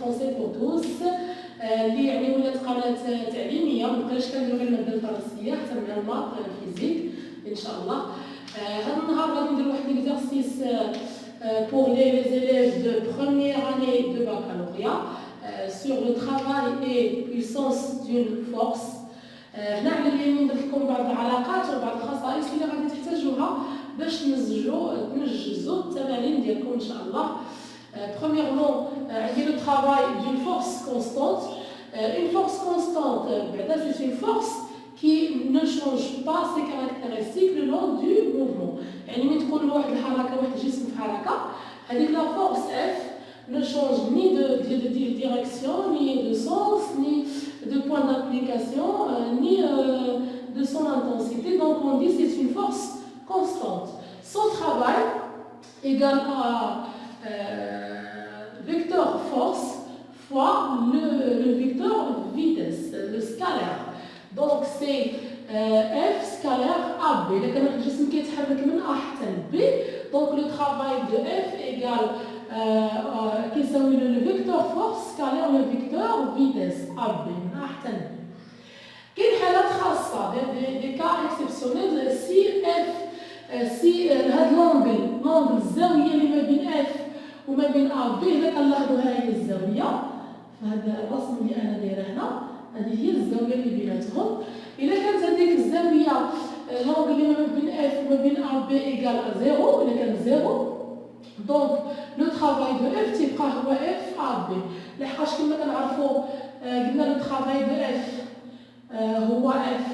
فرونسي بور توس اللي يعني ولات قناه تعليميه، ما بقاش كنديرو غير الماده الفرنسيه حتى مع الماط الفيزيك ان شاء الله. هذا النهار غادي نديرو واحد ليكزارسيس pour les élèves de première année de baccalauréat sur le travail et puissance d'une force. هنا على اليمين درت لكم بعض العلاقات وبعض الخصائص اللي غادي تحتاجوها باش تنجزوا التمارين ديالكم ان شاء الله. Premièrement, le travail d'une force constante. Une force constante, c'est une force qui ne change pas ses caractéristiques le long du mouvement. يعني من تكون واحد الحركه واحد الجسم في حركه هذيك la force F ne change ni de direction, ni de sens, ni de point d'application, ni de son intensité. Donc on dit c'est une force constante. Son travail égale à vecteur force fois le vecteur vitesse, le scalaire. Donc c'est F scalaire AB. إذا كان الجسم كيتحرك من A حتى ل B, donc le travail de F égale كيساوي le vecteur force scalaire le vecteur vitesse AB من A حتى ل B. كاين حالات خاصة des cas exceptionnels si هاد لونغل الزاوية اللي ما بين F وما بين AB إذا كنلاحظوا ها هي الزاوية في هذا الرسم اللي أنا دايره هنا، هذه هي الزاوية اللي بيناتهم. إلا كانت هذيك الزاوية لونغ اللي ما بين F وما بين AB إيكال زيرو، إلا كان زيرو دونك لو ترافاي دو F تيبقى هو F AB، لحقاش كما كنعرفوا قلنا لو ترافاي دو F هو F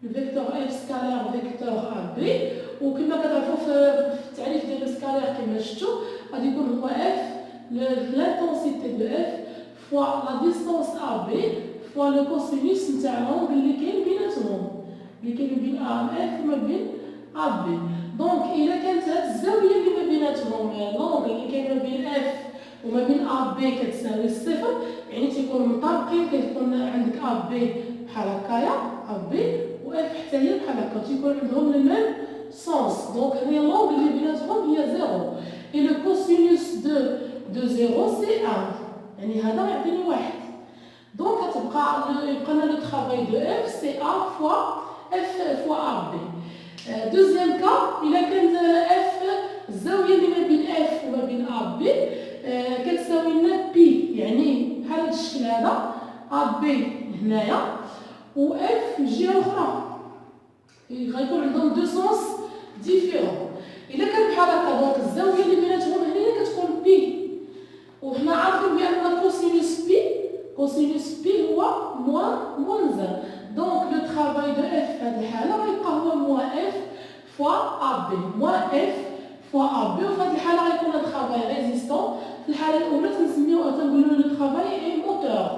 لو فيكتور F سكالير فيكتور AB، وكما كتعرفوا في التعريف ديال السكالير كما شفتوا غادي يكون هو F l'intensité de F fois la distance AB fois le cosinus نتاع لونغ اللي كاين بيناتهم، اللي كاين بين AF وما بين AB. دونك إلا كانت هاد الزاوية اللي ما بيناتهم لونغ اللي كاين ما بين F وما بين AB كتساوي الصفر، يعني تيكونوا مطابقين، كتكون عندك AB بحال هكايا AB و F حتى هي بحال هكا، تيكون عندهم لو ميم سونس. دونك هي لونغ اللي بيناتهم هي زيرو، et le cosinus de 0 c'est 1، يعني هذا يعطيني واحد. Donc يبقى لنا لو travail de F c'est A fois F fois AB. Deuxième cas, إلا كانت F الزاوية اللي ما بين F وما بين AB كتساوي لنا P، يعني بحال هذا الشكل هذا AB هنايا و F الجهة الأخرى، غيكون عندهم دو سونس ديفيرون. إلا كان بحال هكا دونك الزاوية اللي بيناتهم هنا كتكون P، وحنا عارفين بأن كوسينوس بي هو موان زان. دونك لو ترافاي دو اف في هذه الحالة غيبقى هو موان اف فوا ا بي، موان اف فوا ا بي، وفي هذه الحالة غيكون هذا ترافاي ريزيستون. في الحالة الأولى تنقولو لو ترافاي اي موتور،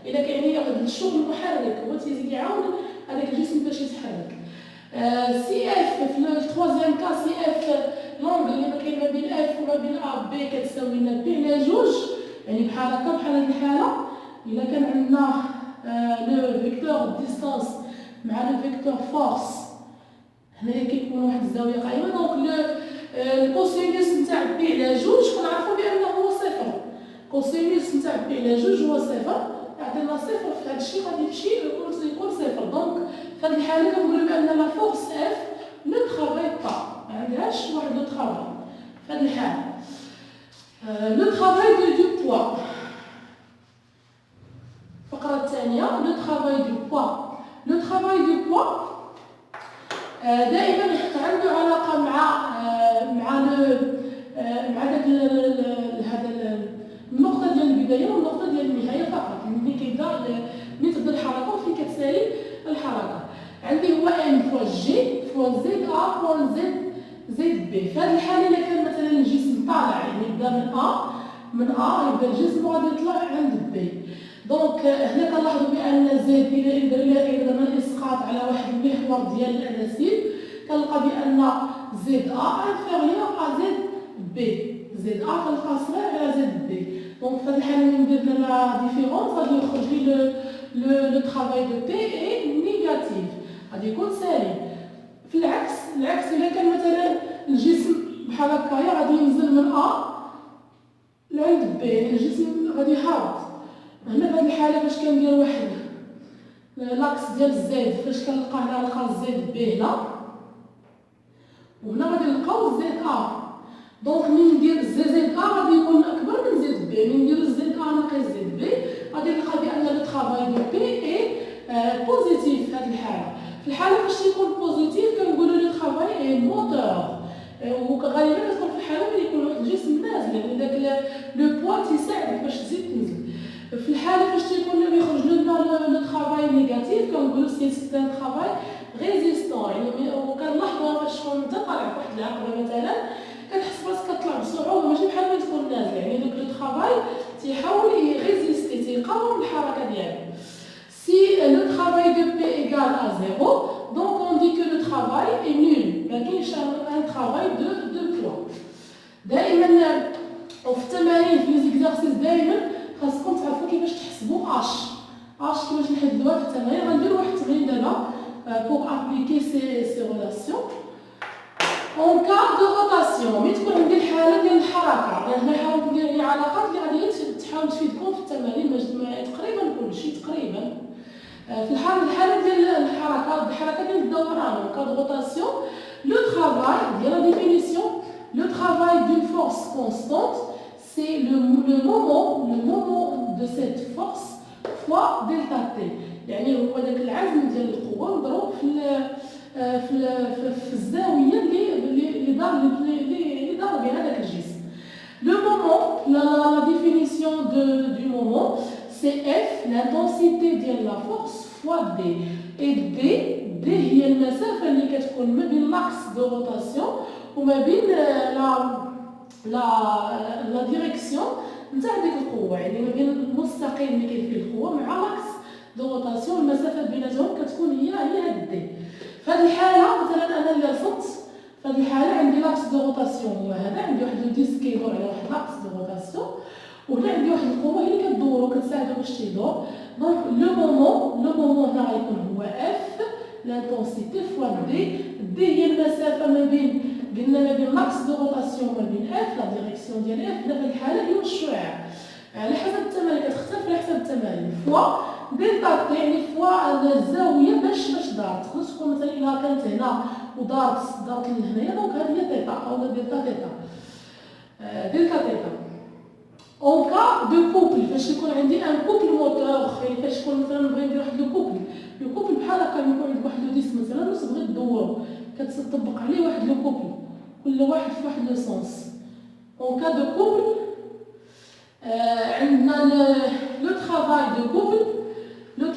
إلا كيعني واحد الشغل محرك هو تيزيد يعاون هذاك الجسم باش يتحرك. سي اف في التروازيام كا سي اف لونغ اللي ما كاين ما بين اف وما بين ا بي كتساوي لنا بي على جوج، يعني بحال هكا بحال هذه الحالة. إلا كان عندنا لو فيكتور ديستانس مع لو فيكتور فورس هنايا كيكون واحد الزاوية قائمة، دونك الكوسينوس نتاع بي على جوج كنعرفو بأنه هو صفر، كوسينوس نتاع بي على جوج هو صفر، يعطينا صفر في هذا الشيء غادي يمشي يكون صفر. دونك في هذه الحالة كنقولو بأن لا فورس اف نو ترافاي با، ما عندهاش واحد لو ترافاي في هذه الحالة. لو ترافاي دو بوا، الفقرة الثانية لو ترافاي دو بوا. لو ترافاي دو بوا دائما عنده علاقة مع داك هذا النقطة ديال البداية والنقطة ديال النهاية فقط، ملي كيبدا ملي تبدا الحركة وفين كتسالي الحركة. عندي هو ام فوا جي فوا زد ا فوا زد بي. في هذه الحالة إلا كان مثلا الجسم طالع، يعني يبدا من ا يبدا الجسم وغادي يطلع عند بي، دونك هنا كنلاحظوا بان زد إلا درنا الاسقاط على واحد المحور ديال الاناسيب كنلقى بان زد ا انفيريور ا زد بي، زد ا كنلقى صغير على زد بي. دونك في هذه الحاله ملي ندير لا ديفيرونس غادي يخرج لي لو ترافاي دو بي اي نيجاتيف، غادي يكون سالب. في العكس الا كان مثلا الجسم بحال هكايا غادي ينزل من ا لعند بي، يعني الجسم غادي في هابط. هنا في هذه الحاله فاش كندير واحد لاكس ديال الزد، فاش كنلقى هنا نلقى الزد بي هنا، وهنا غادي نلقاو الزد ا. دونك ملي ندير زد ا غادي يكون اكبر من زد بي. ملي ندير زد ا ناقص زد بي غادي نلقى بان لو طرافاي دو بي اي بوزيتيف. في هذه الحاله، في الحاله فاش تيكون بوزيتيف كنقولوا لو طرافاي اي موتور. وغالبا كتكون في الحاله ملي يكون واحد الجسم نازل، يعني داك لو بوا تيساعدك باش تزيد تنزل. في الحاله فاش تيكون يخرج لنا لو طرافاي نيجاتيف كنقولوا سي ان طرافاي ريزيستون. يعني وكنلاحظوا باش تكون انت طالع فواحد العقبه مثلا كتحس راسك كطلع بصعوبه، ماشي بحال ملي تكون نازل. يعني دوك لو طرافاي تيحاول يريزيستي، تيقاوم الحركه ديالك. Si le travail de P égale à 0, donc on dit que le travail est nul. لكن un travail de poids. دائما وفي التمارين في ليزيكزارسيس دائما خاصكم تعرفوا كيفاش تحسبوا اش كيفاش نحددوها في التمارين. غندير واحد التمرين دابا pour appliquer ces relations. En cas de rotation، ملي تكون عندي الحاله ديال الحركه، غادي نحاول ندير لي علاقات اللي غادي تحاول تفيدكم في التمارين تقريبا كلشي تقريبا. في الحاله ديال الحركه ديال الدوران، en cas de rotation le travail ديال la définition le travail d'une force constante c'est le moment de cette force fois delta t. يعني هو داك العزم ديال القوه مضروب في الزاويه اللي دار بها داك الجسم. Le moment, la définition du moment, c'est F, l'intensité de la force fois D. Et D هي المسافة اللي كتكون ما بين l'axe de rotation وما بين la direction نتاع ديك القوة. يعني ما بين المستقيم اللي كاين فيه القوة مع l'axe de rotation، المسافة بيناتهم كتكون هي هاد D. فهاد الحالة مثلا أنا اللي رسمت في هذه الحالة عندي لاكس دو روتاسيون هو هذا، عندي واحد لو ديسك كيدور على واحد لاكس دو روتاسيون، وهنا عندي واحد القوة هي اللي كدور وكتساعدو باش تيدور. دونك لو مومون هنا غيكون هو اف لانتونسيتي فوا دي هي المسافة ما بين قلنا ما بين لاكس دو روتاسيون ما بين اف لا ديريكسيون ديال اف. هنا في الحالة هي الشعاع على حسب التمارين كتختلف على حسب التمارين فوا دلتا تي، يعني فوا الزاوية باش دارت. تقدر تكون مثلا إلا كانت هنا ودارت لهنايا دونك هذه هي تيتا أو دلتا تيتا. اون كا دو كوبل فاش يكون عندي ان كوبل موتور، فاش يكون مثلا نبغي ندير واحد لو كوبل بحال هكا يكون عندك واحد لو ديس مثلا وتبغي تدورو كتطبق عليه واحد لو كوبل كل واحد في واحد لو سونس. اون كا دو كوبل عندنا لو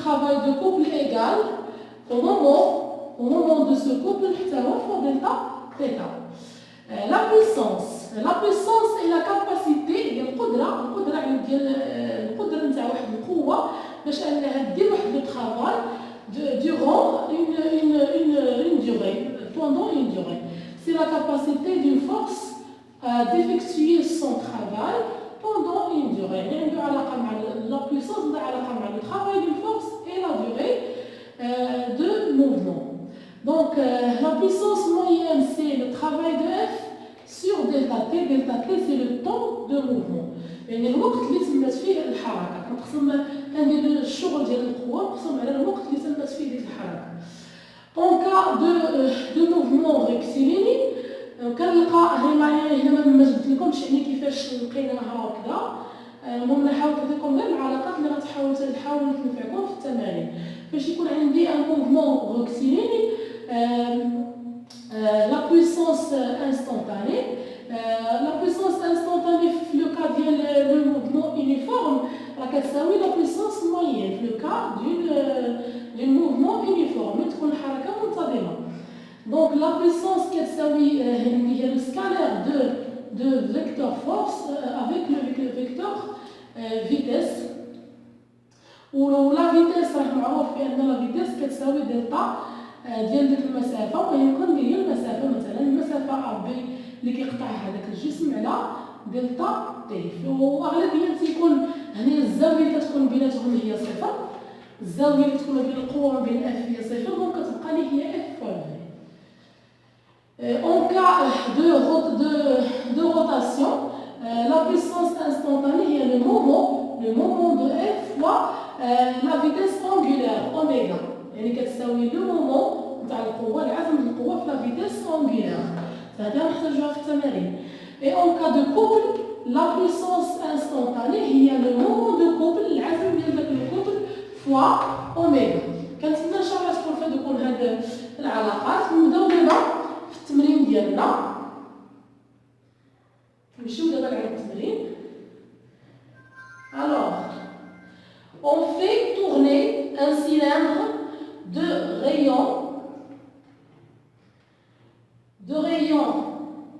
travail de couple égal au moment de ce couple حتى هو فوا دلتا تيتا. La puissance est la capacité هي القدرة يعني ديال القدرة نتاع واحد القوة باش انها دير واحد لو travail durant une durée, pendant une durée. C'est la capacité d'une force d'effectuer son travail pendant une durée. يعني عنده علاقة مع la puissance عندها علاقة مع le travail d'une force et la durée de mouvement. Donc la puissance moyenne c'est le travail de F sur delta T. Delta T c'est le temps de mouvement، يعني الوقت اللي تمت فيه الحركة. كندير الشغل ديال القوة مقسوم على الوقت اللي تمت فيه ديك الحركة. En cas de mouvement rectiligne كنلقى هنا ما جبت لكمش يعني كيفاش لقيناها وكذا. المهم نحاول نعطيكم غير العلاقات اللي غتحاول تنفعكم في التمارين. فاش يكون عندي ان موفمون روكسيليني لا بويسونس انستانتاني في لو كا ديال لو موفمون يونيفورم راه كتساوي لا بويسونس موين في لو كا دون موفمون يونيفورم تكون الحركه منتظمه. Donc la puissance كتساوي هي le scalaire de vecteur force avec le vecteur vitesse. ولا فيتيس راه معروف بان لا فيتيس كتساوي دلتا ديال ديك المسافه، ويمكن هي المسافه مثلا المسافه ا بي اللي كيقطع هذاك الجسم على دلتا تي. واغلبيا تيكون هنا الزاويه اللي كتكون بيناتهم هي صفر، الزاويه اللي تكون بين القوه وبين اف هي صفر، دونك كتبقى لي هي اف فوا في. En cas de rotation, la puissance instantanée est le moment de F fois la vitesse angulaire oméga. يعني كتساوي لو مومون نتاع القوة العزم ديال القوة في لا فيتيس angulaire. هذا نحتاجوها في التمارين. Et en cas de couple, la puissance instantanée هي le moment de couple العزم ديال داك الكوبل فوا اوميغا. كنتمنى ان شاء الله تكون فادوكم هاد العلاقات. نبداو دابا في التمرين ديالنا. نمشيو دابا لعند التمرين. Alors, on fait tourner un cylindre de rayon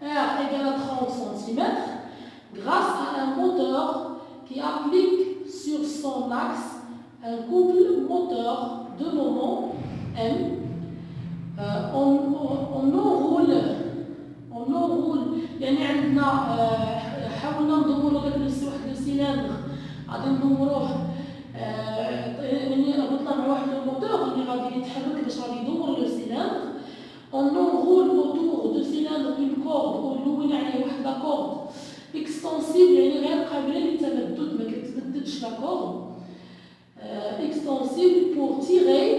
R égale à 30 cm grâce à un moteur qui applique sur son axe un couple moteur de moment M. On enroule يعني عندنا حاولنا ندورو داك واحد السيلندر غادي ندوروه يعني ربطنا مع واحد الموتور اللي غادي يتحرك باش غادي يدور لو سيلندر. On enroule autour du cylindre une corde ولوينا عليه واحد لا كورد extensible يعني غير قابله للتمدد ما كتمددش لا كورد extensible pour tirer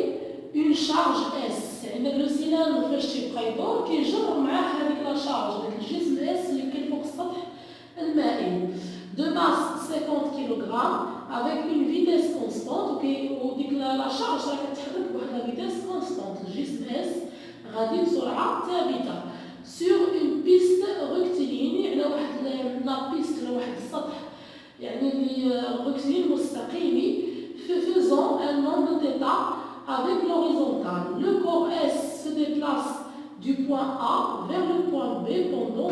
une charge S. يعني لو سيلندر فاش تيبقى يدور كيجر معاه هذيك لا شارج داك الجسم S اللي كاين فوق السطح المائي de masse 50 kg avec une vitesse constante وديك لا شارج راه كتحرك بواحد لا فيتيس كونستانت الجسم S غادي بسرعه ثابته sur une piste rectiligne على واحد لا بيست على واحد السطح يعني اللي rectiligne مستقيمي faisant un angle θ avec l'horizontale. Le corps S se déplace du point A vers le point B pendant θ.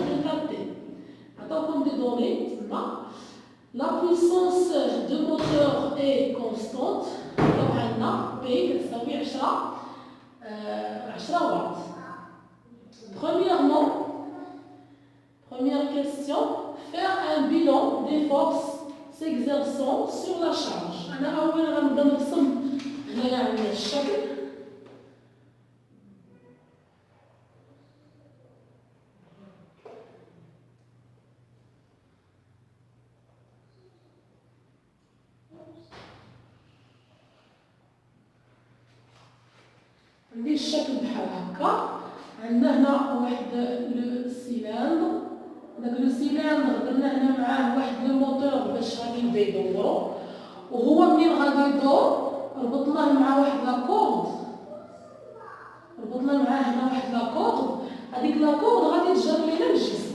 Attends comme des données. La puissance de moteur est constante. Donc on a P كتساوي 10 watts. Premièrement, première question, faire un bilan des forces s'exerçant sur la charge. أنا أولا غنبدا نرسم هنايا عندنا الشكل. عندي الشكل بحال هكا. عندنا هنا واحد لو سيلندر. داك لو سيلندر درنا هنا معاه واحد لو موتور باش غادي يبدا يدورو وهو منين غادي يدور ربطناه مع واحد لاكورد. ربطنا معاه هنا واحد لاكورد. هذيك لاكورد غادي تجر لينا الجسم.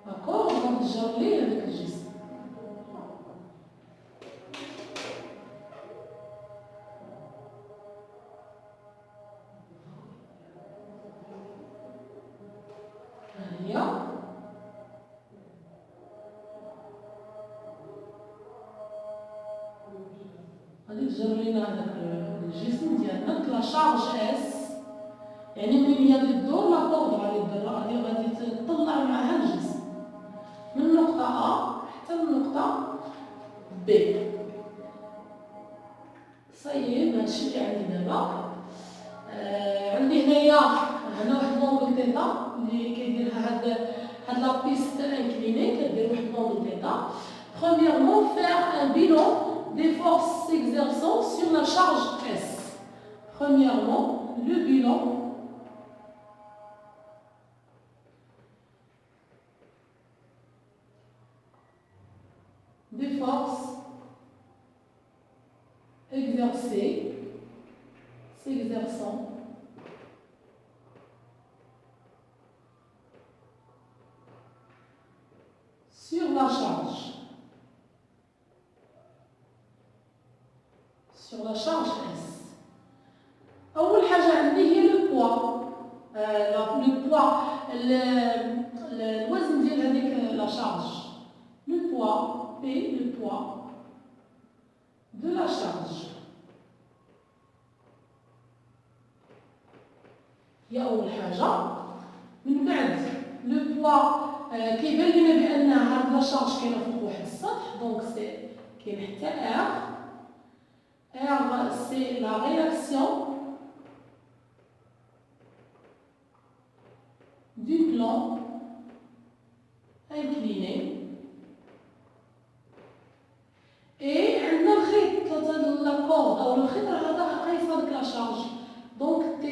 لاكورد غادي تجر لينا داك الجسم. غادي تجر لينا هذاك الجسم ديالنا لا شارج اس يعني منين هي تدور لا كورد غادي تطلع معها الجسم من نقطة A حتى لنقطة B. صايي هادشي اللي عندي دابا. عندي هنايا واحد لونغل تيتا اللي كيديرها هاد لا بيست انكليني كدير واحد لونغل تيتا. Premièrement, faire un bilan des forces s'exerçant sur la charge S. Premièrement, le bilan des forces s'exerçant sur la charge. Sur la charge S. أول حاجة عندي هي لو بوا. لو بوا الوزن ديال هذيك لا شارج. لو بوا P le poids de la charge. هي أول حاجة. من بعد لو بوا كيبان لنا بأن هاد لا شارج كاينة فوق واحد السطح دونك سي كاين حتى R. R, c'est la réaction du plan incliné la corde ou le khit هذا قايس هذيك la charge. Donc T,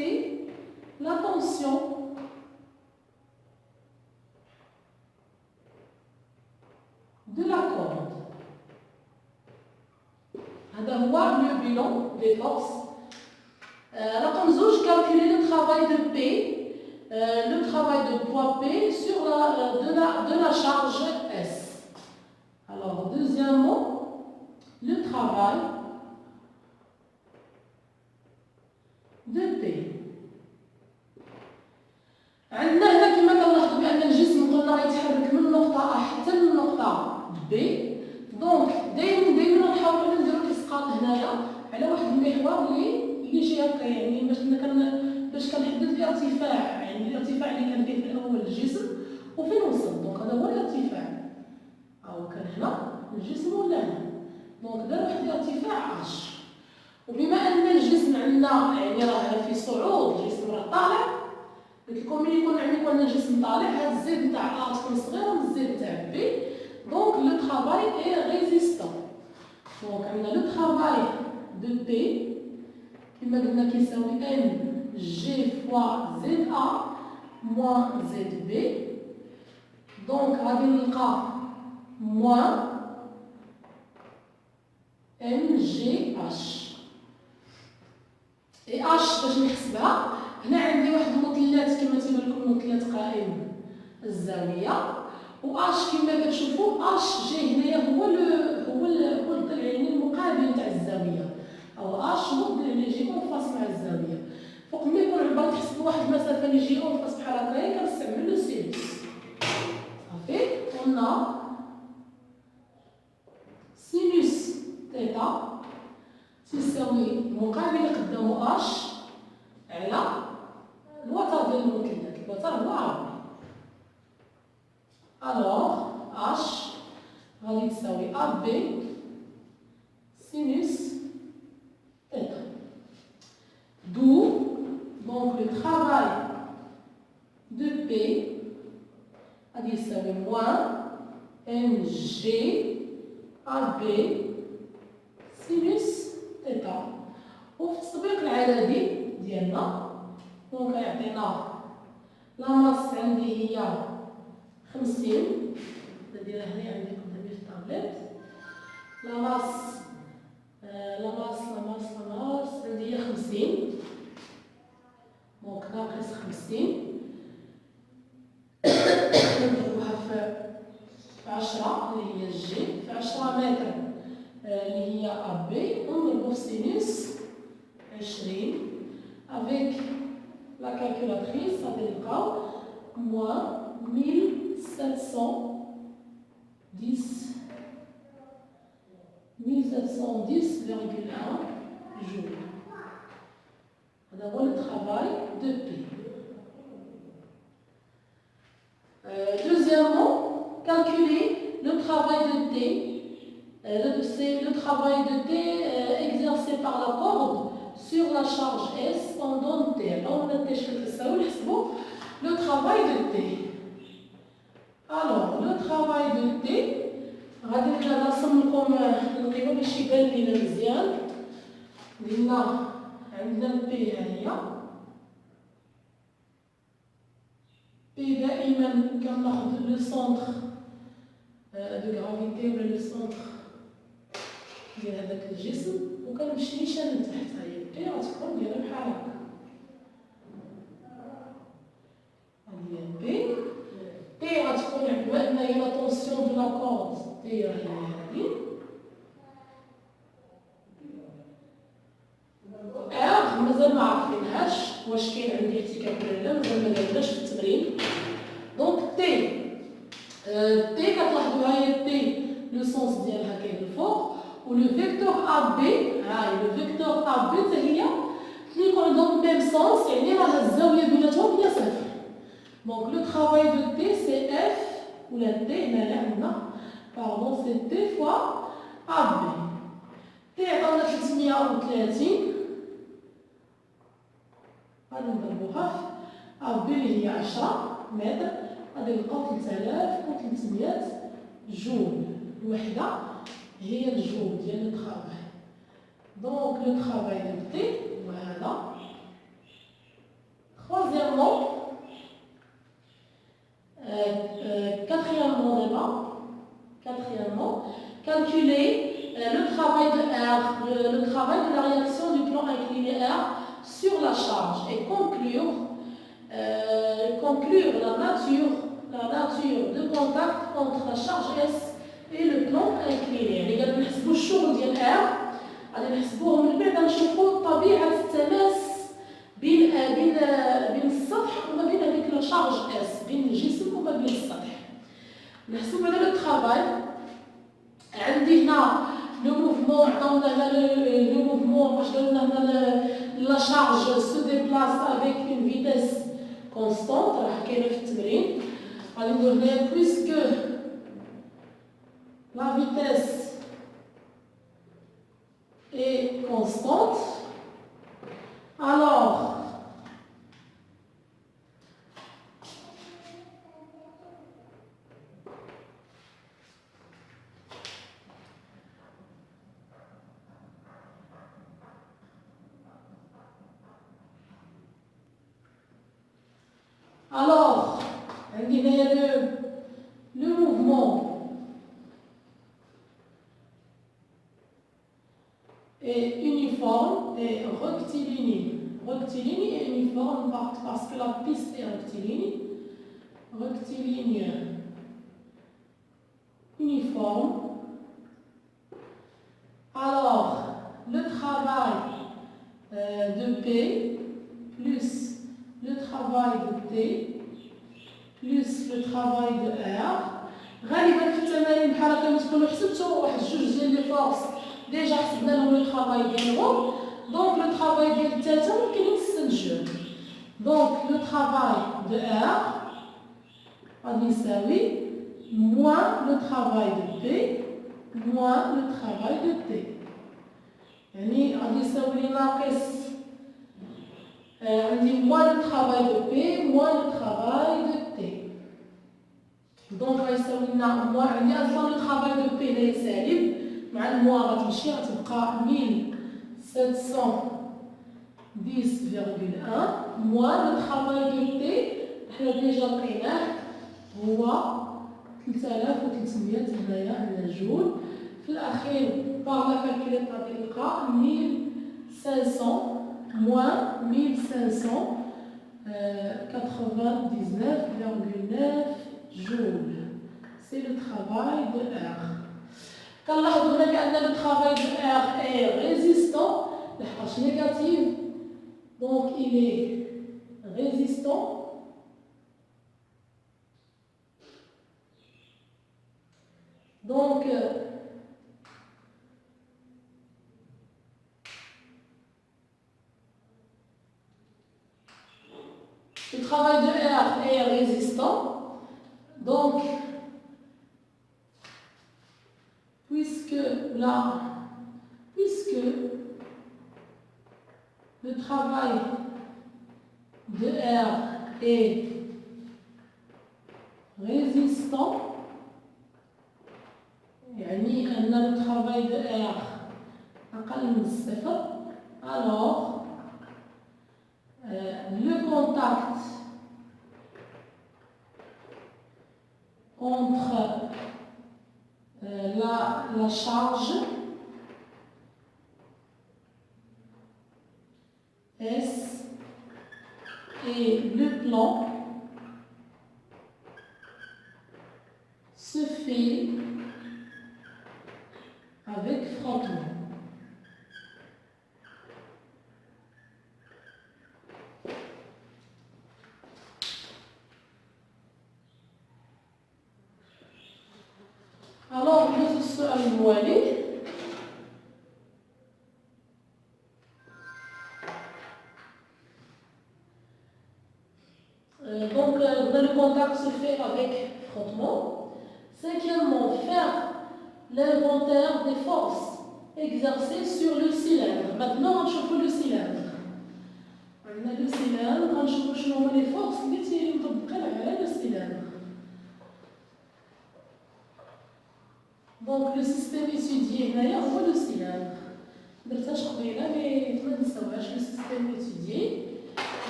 la tension de la corde. هذا هو le bilan des forces. رقم 2, calculer le travail de P, le travail de poids P sur de la charge S. Alors, deuxièmement, le travail de P. عندنا هنا كما كنلاحظوا بأن الجسم قلنا غيتحرك من نقطة A حتى للنقطة B. دونك دايما نحاولوا نديروا الإسقاط هنايا على واحد المحور اللي جهه هكا، يعني باش كنحدد الارتفاع، يعني الارتفاع اللي كان فيه في الأول الجسم وفين وصل. دونك هذا هو الارتفاع، أو كان هنا الجسم ولا هنا. دونك دار واحد الارتفاع اش، وبما ان الجسم عندنا يعني راه في صعود، الجسم راه طالع، قلت لكم ملي يكون الجسم طالع هاد الزيد نتاع ا تكون صغيره من الزيد نتاع بي. دونك لو ترافاي اي ريزيستون. دونك عندنا لو ترافاي دو بي كما قلنا كيساوي ام جي فوا زد ا موان زد بي. دونك غادي نلقى موان ام جي اش. اي اش باش نحسبها هنا عندي واحد المثلث كما تيبان لكم مثلث قائم الزاويه، و اش كما كتشوفوا اش جي هنايا هو الضلع يعني المقابل تاع الزاويه، او اش هو الضلع اللي يجي اون فاس مع الزاويه. فوق ملي يكون عبالك تحسبوا واحد المسافه اللي يجي اون فاس بحال هكايا كنستعمل لو سينوس. صافي قلنا سينوس تيتا تساوي مقابل قدامه اش على الوتر ديال المثلث. الوتر هو عرضي. الوغ اش غادي تساوي ا بي سينوس تيتا. دو دونك لو ترافاي دو بي غادي يساوي موان ام جي ا بي سينوس تيتا. وفي التطبيق العددي ديالنا دونك يعطينا لا ماس عندي هي 50، نديرها هنا عندي قدامي في الطابليت. لا ماس عندي هي 50، دونك ناقص 50 نضربوها في 10 اللي هي الجي، في 10 متر اللي هي ا بي، ونضربو في سينوس 20 avec la calculatrice غادي نلقاو moins 1710,1 joule. هذا هو le travail de P. Deuxièmement, calculer le travail de T. C'est le travail de T exercé par la corde sur la charge S pendant T. Alors, on a le travail de T. Alors, le travail de T, غادي نرسم لكم القيمة باش يبان لينا مزيان. قلنا عندنا بي ها هي. بي دائما كناخذ لو سونتر دو غرافيتي ولا لو سونتر ديال هذاك الجسم وكنمشي نيشان لتحت. ها هي بي غتكون دايره بحال هكا. هذه هي بي. تي غتكون بما ان هي لا طونسيون دو لا كورد تي راهي هذه. ار مازال ما عارفينهاش واش كاين عندي احتكاك ولا لا، مازال ما درناش في التمرين. دونك تي كتلاحظوا هاهي تي لو سونس ديالها كاين الفوق، ولو فيكتور ا بي هاي لو فيكتور ا بي حتى هي ملي يكون عندهم ميم سونس يعني راه الزاويه بيناتهم هي صفر. دونك لو ترافاي دو تي سي اف ولا تي هنايا عندنا باردون سي تي فوا ا بي. تي عطاونا 330 غادي نضربوها في ا بي اللي هي 10 متر، غادي نلقاو 3300 جول. الوحده هي الجول ديال الترافاي. Donc, le travail de T, voilà. Troisièmement, quatrièmement, calculer le travail de R, le travail de la réaction du plan incliné R sur la charge et conclure la nature de contact entre la charge S et le plan incliné. يعني قالوا نحسبوا الشغل ديال R، غادي نحسبوه من بعد نشوفوا طبيعة التماس بين السطح وما بين هذيك لا شارج S، بين الجسم وما بين السطح. نحسب على لو ترافاي. عندي هنا لو موفمون، عطاونا هنا لو موفمون واش قالوا لنا هنا لا شارج سو ديبلاس افيك اون فيتيس كونستانت، راه كاينه في التمرين. غادي ندير هنايا بويسكو لا فيتيس اي كونستانت، alors عندي هنايا le mouvement est uniforme et rectiligne. Rectiligne et uniforme parce que la piste est rectiligne. Rectiligne uniforme. Alors, le travail de P plus le travail de T plus le travail de R. غالبا في التمارين بحال هكا تكونوا حسبتوا واحد جوج ديال لي فورس ديجا حسبنا لهم لو طرافاي ديالهم، دونك لو طرافاي ديال الثالثه ممكن نستنتجوه. دونك لو طرافاي دو R غادي يساوي موان لو طرافاي دو P موان لو طرافاي دو T، يعني غادي يساوي لي ناقص عندي موان لو طرافاي دو P موان لو طرافاي دو T. دونك غيساوي لنا موان، عندي اصلا لو طرافاي دو P اللي سالب مع الموان غتمشي غتبقى 1710,1 موان لو طرافاي دو T حنا ديجا لقيناه هو 3300 هنايا عندنا جول. في الاخير باغ لا كالكوليت غادي نلقى 1500 moins 1599,9 joules. C'est le travail de R. كنلاحظوا هنا بأن le travail de R est résistant، لحقاش négatif، donc il est résistant. Donc le travail de R est résistant. Donc, puisque le travail de R est résistant, يعني أن le travail de R أقل من الصفر، alors le contact entre la charge S et le plan se fait avec frottement. Alors, ندوزو السؤال الموالي. Donc, le contact se fait avec frottement. Cinquièmement, faire l'inventaire des forces exercées sur le cylindre. Maintenant, on chauffe le cylindre. On a le cylindre, on chauffe les forces اللي تيطبقين على le cylindre. Donc le système étudié هنايا هو le cylindre. درتهاش قبيله مي ما نساوهاش. لو سيستيم étudié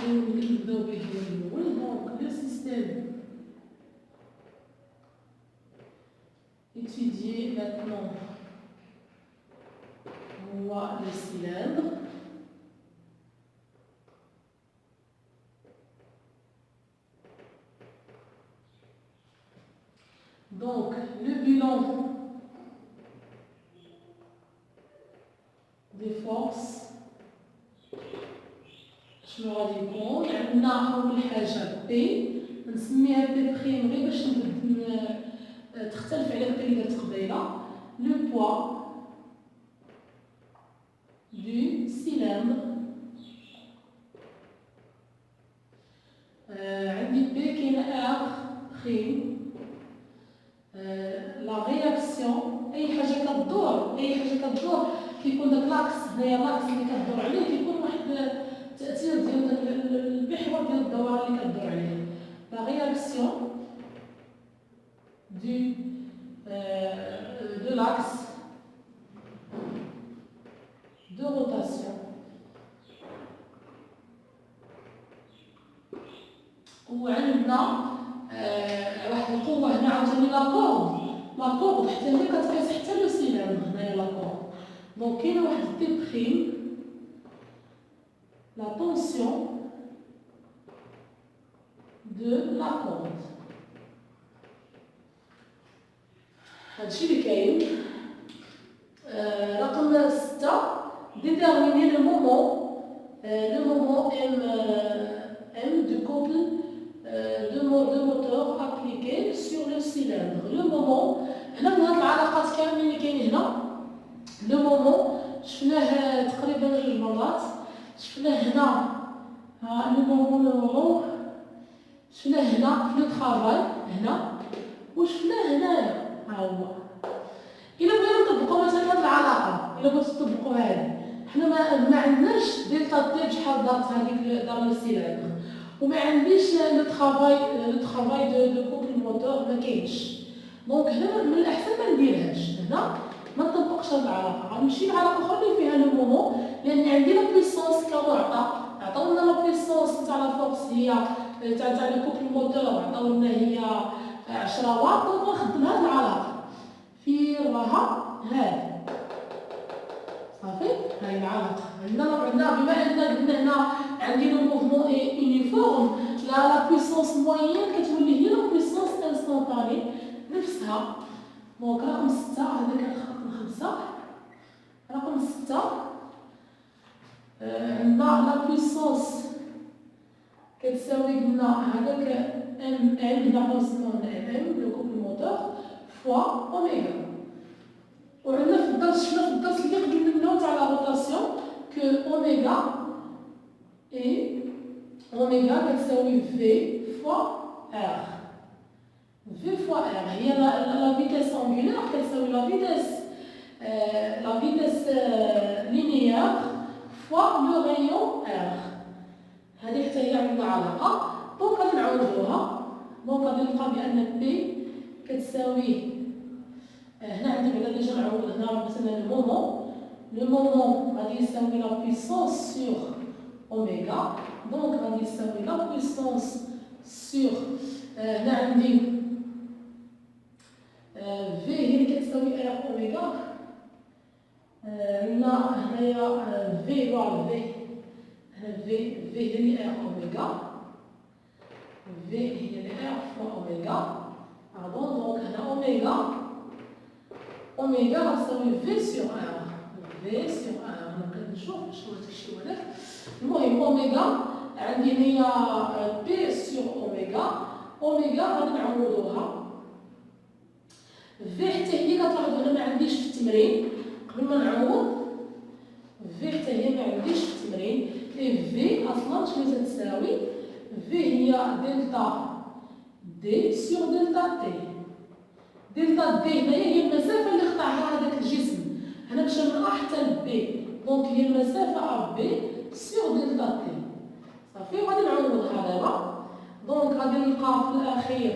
اللي نبداو به هو الاول. دونك لو سيستيم étudié maintenant هو le cylindre. Donc le bilan des forces شنو غادي يكون؟ عندنا اول حاجه بي نسميها بي بريم غير باش تختلف على البي اللي درت قبيله. لو بوا du cylindre. عندي بي كاين ار بريم. لا رياكسيون اي حاجه كدور كيكون داك لاكس هنايا لاكس اللي كدور عليه كيكون واحد التاثير ديال المحور ديال الدوران اللي كدور عليه. لا رياكسيون de l'axe de rotation. وعندنا واحد القوة هنا عاوتاني لاكورد حتى هي كتقيس حتى لو سيلندر هنايا لاكورد. دونك كاينه واحد تي بريم لا طونسيون دو لاكورد. هادشي اللي كاين. رقم 6 déterminer le moment M du couple de moteur appliqué sur le cylindre. Le moment هنا من هاد العلاقات كاملين اللي كاينين هنا. لو مومون شفناه تقريبا 2 مرات. شفناه هنا لو مومون شفناه هنا في لو طرافاي هنا وشفناه هنايا. ها هو الا بغينا نطبقوا مثلا هاد العلاقه، الا بغيتو تطبقوا هادي حنا ما عندناش دلتا تي بشحال دارت هذيك دار السيلندر وما عنديش لو طرافاي دو كوبل موتور ما كاينش. دونك هنا من الاحسن ما نديرهاش. هنا ما نطبقش هاد العلاقه. غنمشي لعلاقه اخرى اللي فيها لو مومون لان عندي لا بويسونس كمعطى. عطاونا لا بويسونس تاع لا فورس هي تاع لو كوبل موتور عطاونا هي 10 واط. دونك نخدم هاد العلاقه في راها هادي صافي. هاي العلاقه عندنا بما ان قلنا هنا عندي لو موفمون يونيفورم لا بويسونس موين كتولي هي لا بويسونس انستونطاني نفسها. دونك رقم 6 هذا كان رقم 5. رقم 6 عندنا لا بويسونس كتساوي قلنا هذاك ام هنا بويسونس ام لو كوبل موتور فوا اوميغا. وعندنا في الدرس شفنا في الدرس اللي قبل منه تاع لا روتاسيون كو اوميغا كتساوي في فوا ار. في فوا ار هي لا فيتيس انغولار كتساوي لا فيتيس لينيير فوا لو رايون ار. هذه حتى هي عندنا علاقه. دونك غادي نعوضوها. دونك غادي نلقى بان بي كتساوي هنا عندي بعدا ديجا نعوض هنا مثلا لو مومون غادي يساوي لا بويسونس سور اوميغا. دونك غادي يساوي لا بويسونس سور هنا عندي في هي اللي كتساوي ار اوميغا. هنايا في فوالا في هنا في هي اللي ار اوميغا. في هي اللي ار فوا اوميغا. دونك هنا اوميغا غتساوي في سور ار. في سور ار نبقى نشوف شنو هادشي ولات. المهم اوميغا عندي هي بي سور اوميغا غادي نعوضوها. في حتى هي كتلاحظوا هنا ما عنديش في التمرين قبل ما نعوض. في حتى هي ما عنديش في التمرين. في اصلا شنو تتساوي؟ في هي دلتا دي سور دلتا تي. دلتا دي هنايا هي المسافه اللي قطعها هذاك الجسم. هنا مشى من ا حتى لبي. دونك هي المسافه ا بي سور دلتا تي صافي. وغادي نعوضها دابا. دونك غادي نلقى في الاخير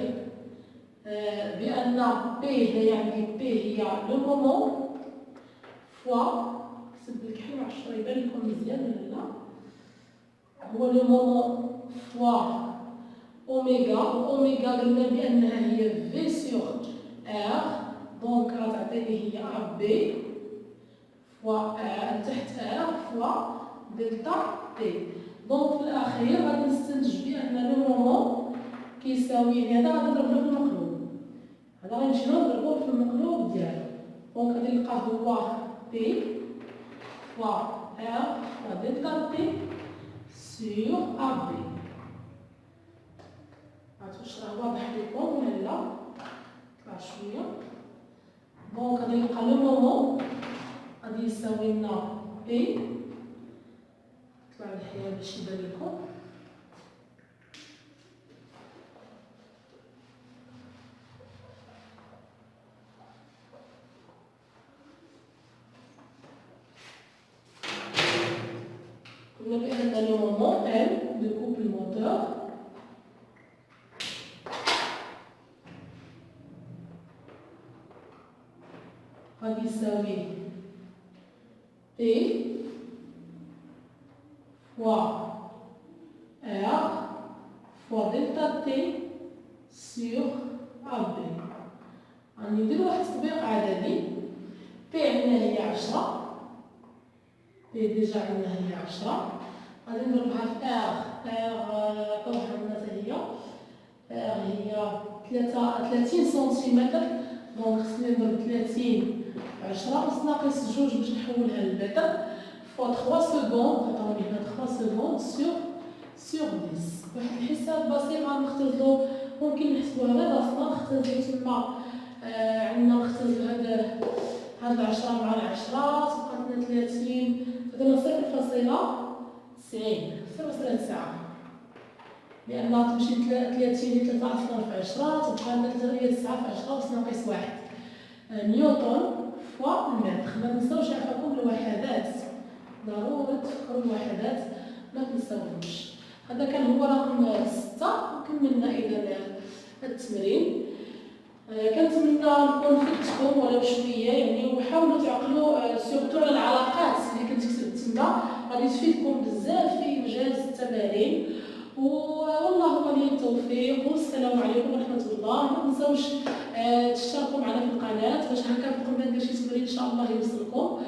بان بي هي عندي بي هي لو مومون فوا كتب لك حنا معرفتش راه يبان لكم مزيان ولا لا. هو لو مومون فوا اوميغا، اوميغا قلنا بانها هي في سور ار، دونك غتعطيني هي ا بي فوا ار تحت ار فوا دلتا تي. دونك في الاخير غادي نستنتج بان لو مومون كيساوي هذا غادي نضربو في المقلوب، هذا غنمشيو نضربوه في المقلوب ديالو. دونك غادي نلقاه هو بي فوا ار فوا دلتا تي سور ا بي. واش راه واضح لكم ولا لا؟ طلع شويه. دونك غادي نلقى لو مومون غادي يساوي لنا بي، طلع الحياه باش يبان لكم. قلنا بان لو مومون ام دو كوبل موتور غادي يساوي بي فوا ار فوا دلتا تي سور ا بي. غادي ندير واحد التطبيق عددي. بي عندنا هي 10، بي ديجا عندنا هي 10، غادي نضربها في ار كوح عندنا هي ار هي 30 سنتيمتر. دونك خصني نضرب 30 في 10 بس ناقص 2 باش نحولها للمتر فوا 3 سكوند. عطاوني هنا 3 سكوند سور 10. واحد الحساب بسيط غنختزلو، ممكن نحسبوها غير راسنا، نختزلو تما عندنا نختزلو هاد 10 مع 10 تبقى لنا 30 درنا 0.90 0.9 لأنها تمشي 30 هي 3 أصفار في 10 تبقى لنا 3 9 في 10 بس ناقص 1 نيوتن فوا المتر. ما تنساوش عفاكم الوحدات، ضروري تفكروا الوحدات ما تنساوهمش. هذا كان هو رقم 6. كملنا إذا التمرين. كنتمنى نكون فدتكم ولو شويه يعني، وحاولوا تعقلوا سورتو على العلاقات اللي كنت كتبت تما، غادي تفيدكم بزاف في انجاز التمارين. والله ولي التوفيق، والسلام عليكم ورحمه الله. ما تنساوش تشتركوا معنا في القناه باش هكا قبل ما ندير شي تمرين ان شاء الله يوصلكم.